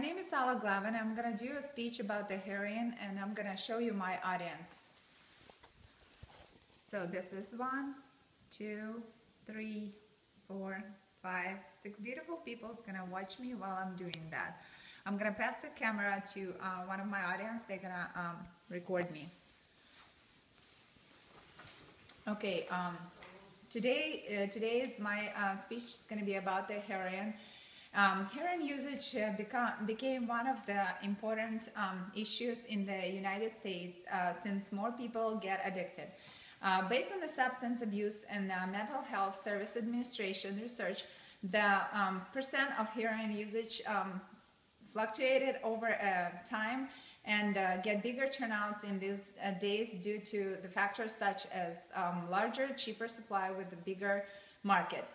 My name is Alla Glavan. I'm going to do a speech about the heroin and I'm going to show you my audience. So this is 1, 2, 3, 4, 5, 6 beautiful people is going to watch me while I'm doing that. I'm going to pass the camera to one of my audience. They're going to record me. Okay, today's my speech is going to be about the heroin. Heroin usage became one of the important issues in the United States since more people get addicted. Based on the Substance Abuse and Mental Health Service Administration research, the percent of heroin usage fluctuated over time and get bigger turnouts in these days due to the factors such as larger, cheaper supply with a bigger market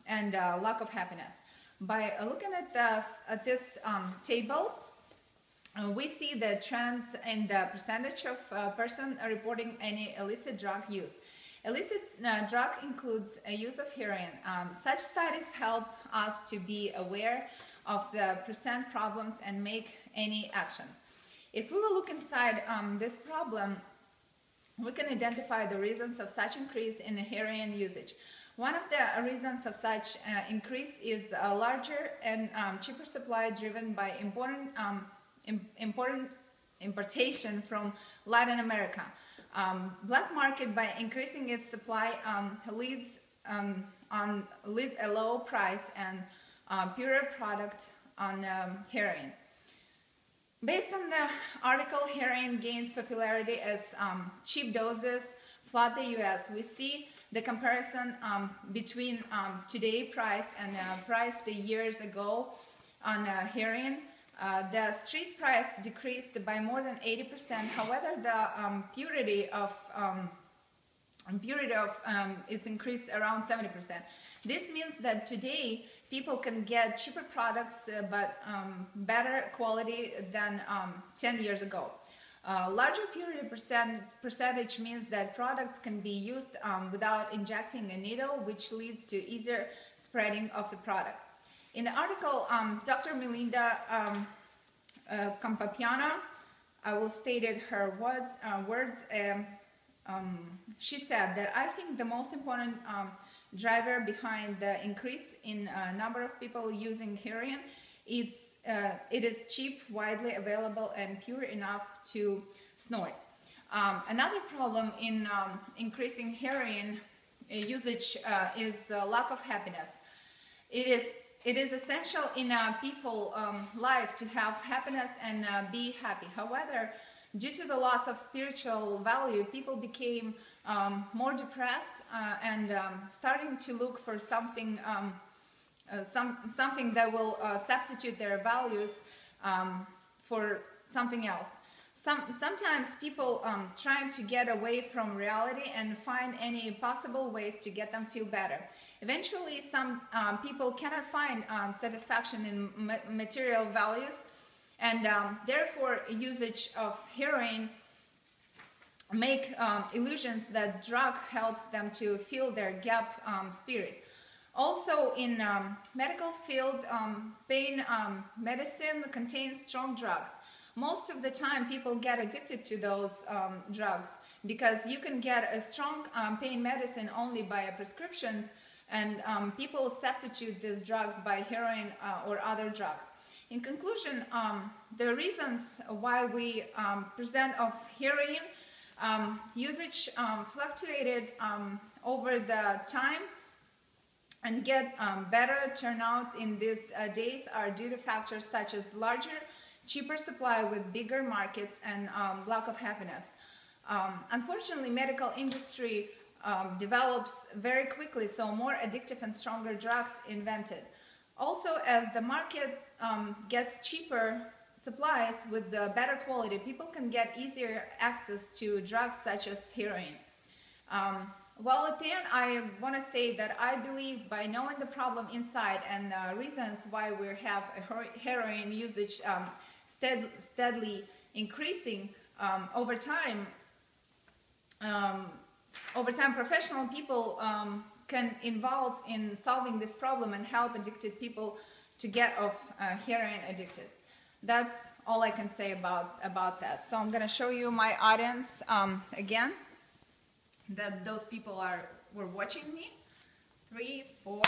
and lack of happiness. By looking at this table, we see the trends in the percentage of person reporting any illicit drug use. Illicit drug includes a use of heroin. Such studies help us to be aware of the percent problems and make any actions. If we will look inside this problem, we can identify the reasons of such increase in heroin usage. One of the reasons of such increase is a larger and cheaper supply driven by importation from Latin America. Black market, by increasing its supply, leads a low price and purer product on heroin. Based on the article, heroin gains popularity as cheap doses flood the U.S. We see the comparison between today price and price the years ago on heroin. The street price decreased by more than 80%. However, the purity of it's increased around 70%. This means that today people can get cheaper products but better quality than 10 years ago. Larger purity percentage means that products can be used without injecting a needle, which leads to easier spreading of the product. In the article, Dr. Melinda Campapiano, I will state her words. She said that I think the most important driver behind the increase in number of people using heroin, it is cheap, widely available, and pure enough to snort. Another problem in increasing heroin usage is lack of happiness. It is essential in people's life to have happiness and be happy. However, due to the loss of spiritual value, people became more depressed and starting to look for something something that will substitute their values for something else. Sometimes people trying to get away from reality and find any possible ways to get them feel better. Eventually, some people cannot find satisfaction in material values, and therefore usage of heroin make illusions that drug helps them to fill their gap spirit. Also, in medical field, pain medicine contains strong drugs. Most of the time, people get addicted to those drugs because you can get a strong pain medicine only by prescriptions, and people substitute these drugs by heroin or other drugs. In conclusion, the reasons why we present of heroin usage fluctuated over the time and get better turnouts in these days are due to factors such as larger, cheaper supply with bigger markets and lack of happiness. Unfortunately, medical industry develops very quickly, so more addictive and stronger drugs invented. Also, as the market gets cheaper supplies with the better quality, people can get easier access to drugs such as heroin. Well, at the end, I want to say that I believe by knowing the problem inside and reasons why we have a heroin usage steadily increasing over time, professional people can involve in solving this problem and help addicted people to get off heroin addicted. That's all I can say about that. So I'm gonna show you my audience again, that those people were watching me. 3, 4,